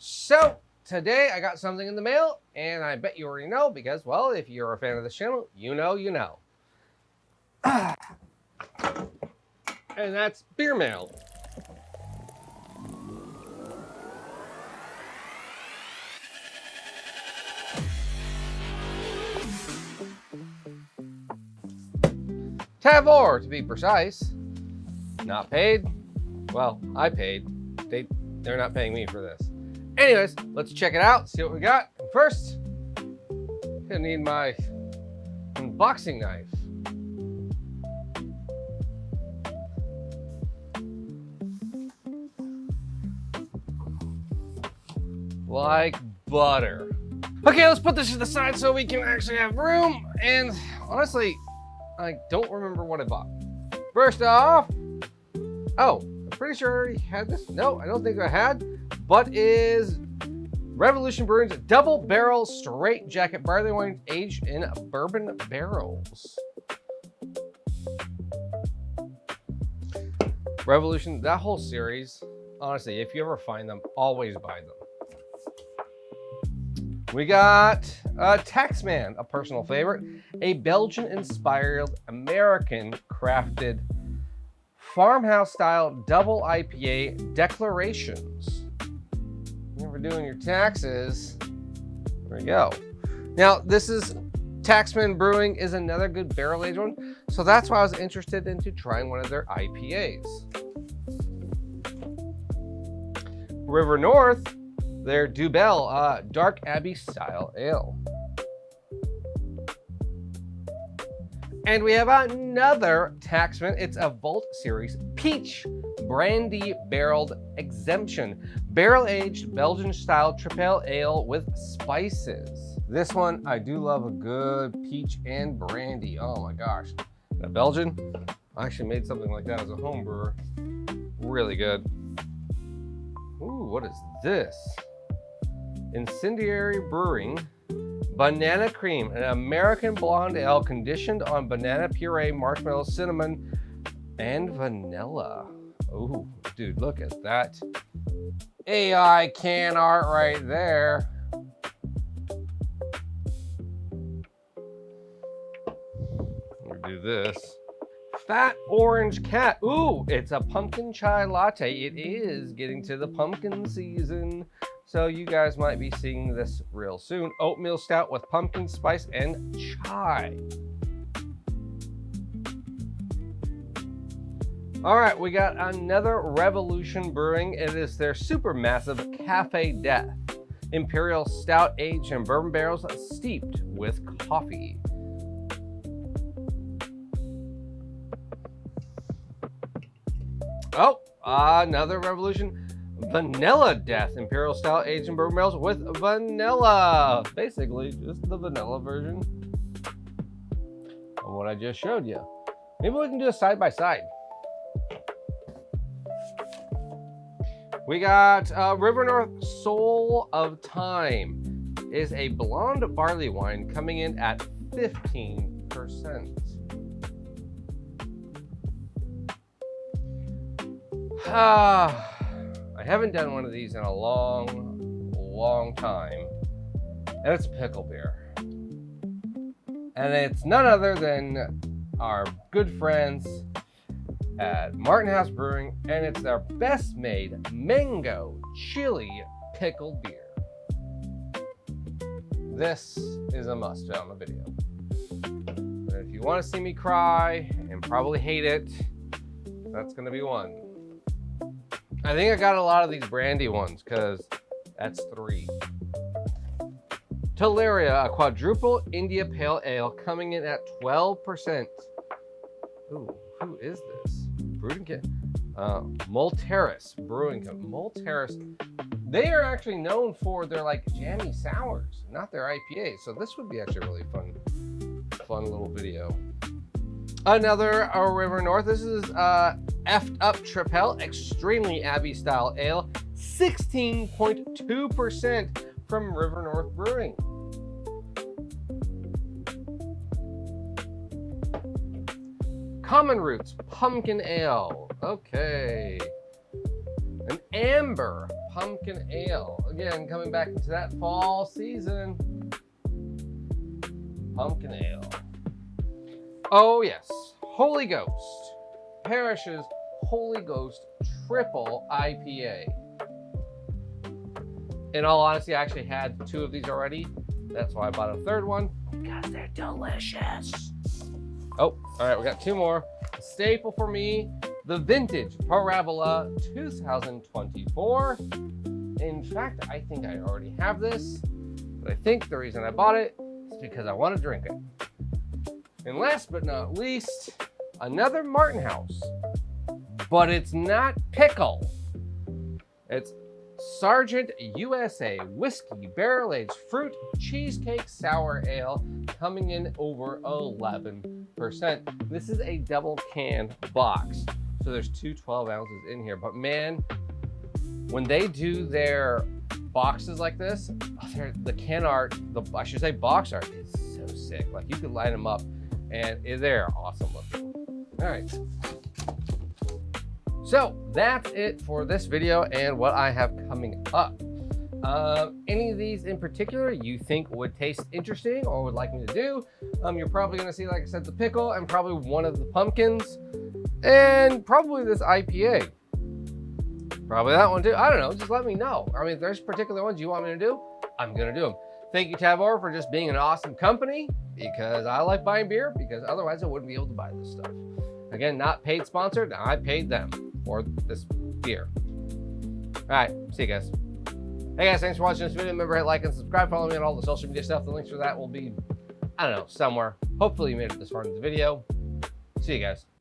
So today I got something in the mail, and I bet you already know because, well, if you're a fan of this channel, you know. And that's beer mail. Tavour, to be precise. Not paid. Well, I paid. They're not paying me for this. Anyways, let's check it out, see what we got. First, gonna need my unboxing knife. Like butter. Okay, let's put this to the side so we can actually have room. And honestly, I don't remember what I bought. First off, oh, I'm pretty sure I already had this. No, I don't think I had, but is Revolution Brewing's double barrel straight jacket barley wine aged in bourbon barrels. Revolution, that whole series, honestly, if you ever find them, always buy them. We got Taxman, a personal favorite, a Belgian-inspired, American-crafted farmhouse-style double IPA declarations. If you're doing your taxes, there we go. Now, this is Taxman Brewing is another good barrel-aged one, so that's why I was interested into trying one of their IPAs. River North, their Dubel Dark Abbey style ale. And we have another Taxman. It's a Vault Series Peach Brandy Barreled Exemption. Barrel-aged Belgian-style triple ale with spices. This one, I do love a good peach and brandy. Oh my gosh. A Belgian? I actually made something like that as a home brewer. Really good. Ooh, what is this? Incendiary Brewing Banana Cream, an American blonde ale conditioned on banana puree, marshmallow, cinnamon, and vanilla. Oh, dude, look at that AI can art right there. We'll do this. Fat Orange Cat. Ooh, it's a pumpkin chai latte. It is getting to the pumpkin season, so you guys might be seeing this real soon. Oatmeal stout with pumpkin spice and chai. All right, we got another Revolution Brewing. It is their supermassive Cafe Death Imperial Stout aged in bourbon barrels steeped with coffee. Oh, another Revolution Vanilla Death Imperial Stout aged in bourbon barrels with vanilla. Basically, just the vanilla version of what I just showed you. Maybe we can do a side by side. We got River North Soul of Time. Is a blonde barley wine coming in at 15%. I haven't done one of these in a long time, and it's a pickle beer. And it's none other than our good friends at Martin House Brewing, and it's their best made mango chili pickle beer. This is a must on the video. And if you want to see me cry and probably hate it, that's gonna be one. I think I got a lot of these brandy ones because that's 3. Teleria, a quadruple India Pale Ale coming in at 12%. Ooh, who is this? Brewing Kit. Malteris Brewing Company. Malteris. They are actually known for their like jammy sours, not their IPA. So this would be actually a really fun little video. Another River North. This is Effed Up Tripel Extremely Abbey Style Ale, 16.2% from River North Brewing. Common Roots Pumpkin Ale. Okay. An Amber pumpkin ale. Again, coming back into that fall season. Pumpkin ale. Oh yes, Holy Ghost. Parish's Holy Ghost Triple IPA. In all honesty, I actually had 2 of these already. That's why I bought a 3rd one, because they're delicious. Oh, all right, we got 2 more. A staple for me, the Vintage Parabola 2024. In fact, I think I already have this, but I think the reason I bought it is because I want to drink it. And last but not least, another Martin House, but it's not pickle. It's Sergeant USA Whiskey Barrel Aged Fruit Cheesecake Sour Ale, coming in over 11%. This is a double can box, so there's 2 12 ounces in here. But man, when they do their boxes like this, the can art, I should say box art, is so sick. Like, you could line them up and they're awesome looking. All right. So that's it for this video and what I have coming up. Any of these in particular you think would taste interesting or would like me to do? You're probably gonna see, like I said, the pickle and probably one of the pumpkins and probably this IPA. Probably that one too. I don't know, just let me know. I mean, if there's particular ones you want me to do, I'm gonna do them. Thank you, Tavour, for just being an awesome company, because I like buying beer, because otherwise I wouldn't be able to buy this stuff. Again, not paid sponsored, I paid them for this beer. All right, see you guys. Hey guys, thanks for watching this video. Remember, hit like and subscribe. Follow me on all the social media stuff. The links for that will be, I don't know, somewhere. Hopefully you made it this far into the video. See you guys.